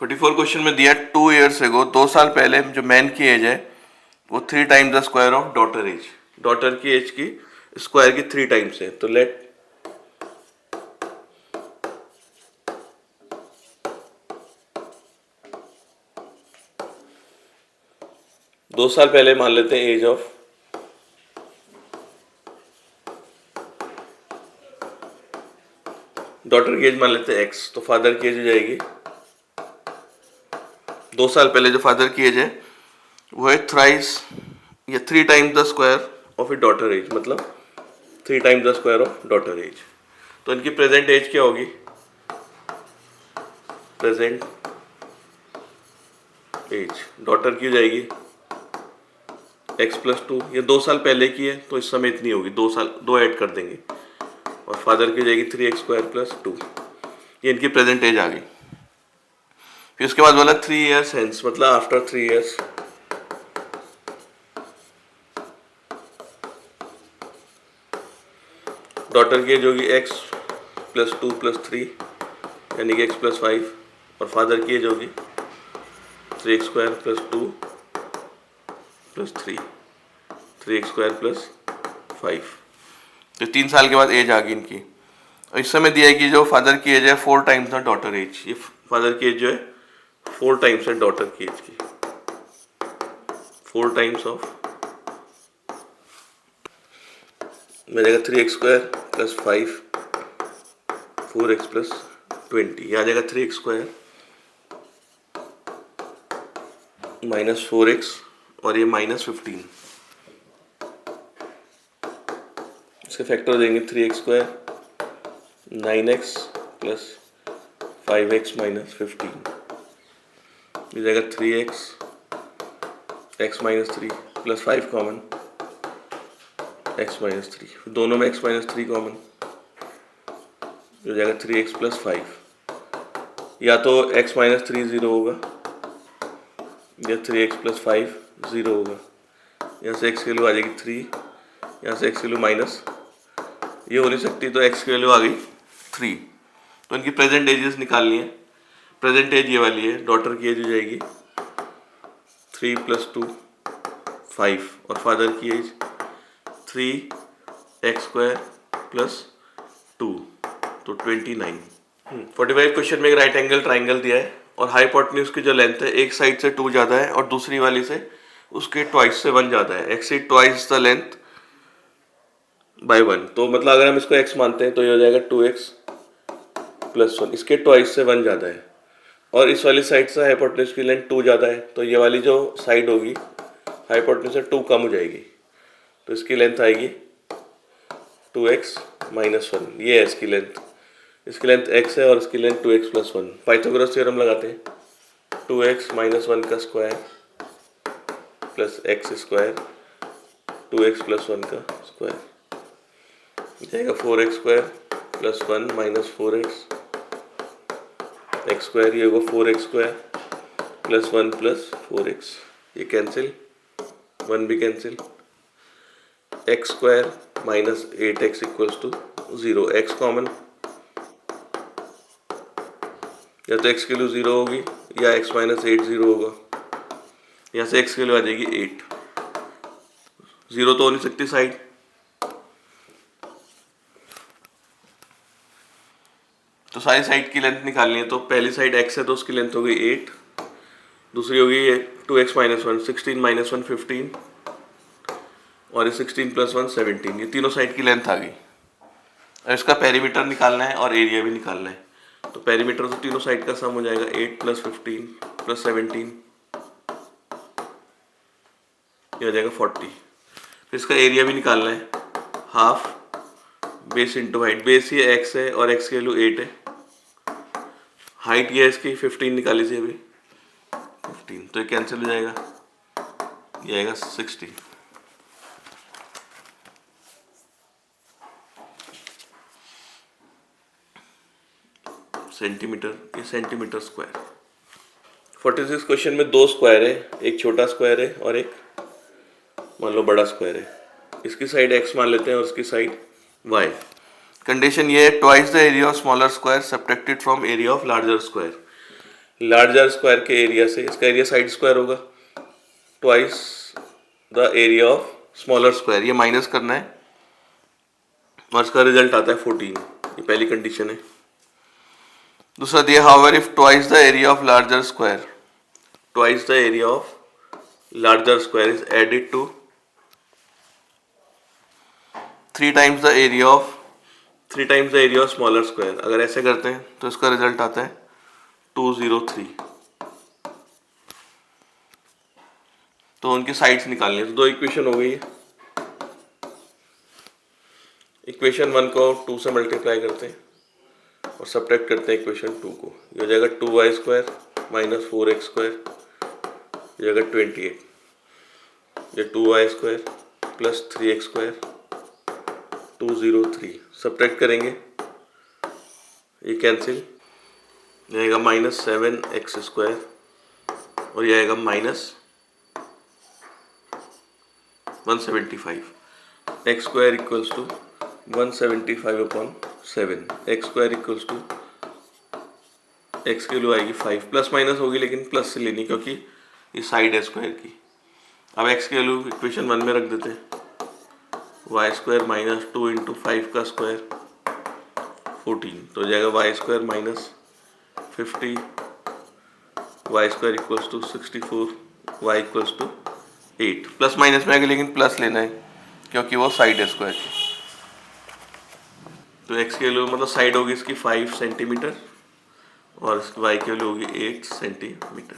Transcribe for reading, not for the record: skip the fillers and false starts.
44 question में दिया 2 years ago, 2 साल पहले जो मैन की एज है वो 3 times the square of daughter age, daughter की एज की स्क्वायर की 3 टाइम्स है। तो लेट 2 साल पहले मान लेते हैं एज ऑफ डॉटर की एज मान लेते हैं एक्स, तो फादर की एज हो जाएगी 2 साल पहले जो फादर की एज है वो है थ्राइस या 3 times the square of a daughter age, मतलब 3 times the square of daughter age. तो इनकी प्रेजेंट एज क्या होगी? प्रेजेंट एज डॉटर की हो जाएगी x+2, ये 2 साल पहले की है तो इस समय इतनी होगी, 2 साल 2 ऐड कर देंगे, और फादर की हो जाएगी 3x² + 2। ये इनकी प्रेजेंट एज आ गई। फिर उसके बाद बोला 3 ईयर्स हेंस, मतलब आफ्टर 3 ईयर्स डॉटर की एज होगी x+2 + 3 यानी कि x+5, और फादर की एज होगी 3x² + 2 + 3, 3x² + 5। तो 3 साल के बाद एज आ गई इनकी। और इस समय दिया है कि जो फादर की एज है 4 टाइम्स द डॉटर एज, ये फादर की एज जो है 4 टाइम्स है डॉटर की एज की, 4 टाइम्स ऑफ में जाएगा 3x² + 5, 4x + 20, यहाँ जाएगा 3x² - 4x और ये -15, इसके फैक्टर देंगे 3x² 9x + 5x - 15, ये जाएगा 3x x - 3 + 5 कॉमन x - 3, दोनों में x - 3 कॉमन, हो जाएगा 3x + 5, या तो x - 3 0 होगा या 3x + 5 0 होगा। यहाँ से x की वैल्यू आ जाएगी 3, यहाँ से x की वैल्यू माइनस, ये हो नहीं सकती, तो x की वैल्यू आ गई 3। तो इनकी प्रेजेंट एजेस निकालनी है। प्रेजेंट एज ये वाली है, डॉटर की एज हो जाएगी 3 + 2 5, और फादर की एज 3x² + 2, तो 29। 45 क्वेश्चन में एक राइट एंगल ट्राइंगल दिया है और हाइपोटेन्यूज की जो लेंथ है एक साइड से 2 ज़्यादा है और दूसरी वाली से उसके ट्वाइस से 1 ज़्यादा है, exceed twice the length bye 1। तो मतलब अगर हम इसको x मानते हैं तो ये हो जाएगा 2x + 1, इसके ट्वाइस से 1 ज़्यादा है, और इस वाली साइड से हाइपोटेन्यूज की लेंथ 2 ज़्यादा है, तो ये वाली जो साइड होगी हाइपोटेन्यूज से 2 कम हो जाएगी, तो इसकी लेंथ आएगी 2x - 1, ये है इसकी लेंथ। इसकी लेंथ x है और इसकी लेंथ 2x + 1। पाइथागोरस थ्योरम लगाते हैं, 2x - 1 का स्क्वायर + x² 2x + 1 का स्क्वायर, जाएगा 4x² + 1 - 4x x², ये होगा 4x² + 1 + 4x, ये कैंसिल, 1 भी cancel, x² - 8x = 0, x common, या तो x की वैल्यू 0 होगी या x - 8 0 होगा, यहाँ से x की वैल्यू आ जाएगी 8, 0 तो हो नहीं सकती साइड, तो सारी साइड की लेंथ निकालनी है। तो पहली साइड x है तो उसकी लेंथ हो गई 8, दूसरी होगी 2x - 1 16 - 1 15, और ये 16 + 1 17, ये तीनों साइड की लेंथ आ गई। और इसका पेरीमीटर निकालना है और एरिया भी निकालना है, तो पेरीमीटर तो तीनों साइड का सम हो जाएगा 8 + 15 + 17, ये हो जाएगा 40। फिर इसका एरिया भी निकालना है, half base into height, base ये x है और x की वैल्यू 8 है, हाइट ये है इसकी 15 निकाली थी अभी 15, तो ये कैंसिल हो जाएगा, ये आएगा 60। सेंटीमीटर, ये सेंटीमीटर स्क्वायर। 46 क्वेश्चन में 2 स्क्वायर है, एक छोटा स्क्वायर है और एक मान लो बड़ा स्क्वायर है, इसकी साइड x मान लेते हैं और उसकी साइड y। कंडीशन ये है, twice the area of smaller square subtracted from area of larger square, larger square के एरिया से इसका एरिया साइड स्क्वायर होगा twice the area of smaller square, ये माइनस करना है और इसका रिजल्ट आता है 14। ये पहली कंडीशन है। दूसरा दिया however if twice the area of larger square, twice the area of larger square is added to 3 times the area of 3 times the area of smaller square, अगर ऐसे करते हैं तो इसका रिजल्ट आता है 203। तो उनकी साइड्स निकालनी है। तो दो इक्वेशन हो गई है। इक्वेशन 1 को 2 से मल्टीप्लाई करते हैं और सब्ट्रैक्ट करते हैं इक्वेशन 2 को। ये हो जाएगा 2y square minus 4x square, ये हो जाएगा 28। ये 2y square plus 3x square 203। Subtract करेंगे, ये कैंसिल, ये आएगा माइनस 7x स्क्वायर और ये आएगा minus 175। x square equals to 175 upon 7, x square equals to x की वैल्यू आएगी 5, प्लस माइनस होगी लेकिन प्लस से लेनी क्योंकि ये साइड है स्क्वायर की। अब x की वैल्यू इक्वेशन 1 में रख देते हैं, वाई स्क्वायर माइनस 2 इंटू 5 का स्क्वायर 14, तो हो जाएगा y square minus 50, y square equals to 64, y equals to 8। Plus minus में आएगा लेकिन प्लस लेना है क्योंकि वो साइड है स्क्वायर की। तो x की वैल्यू मतलब साइड होगी इसकी 5 सेंटीमीटर और इसकी y की वैल्यू होगी 8 सेंटीमीटर।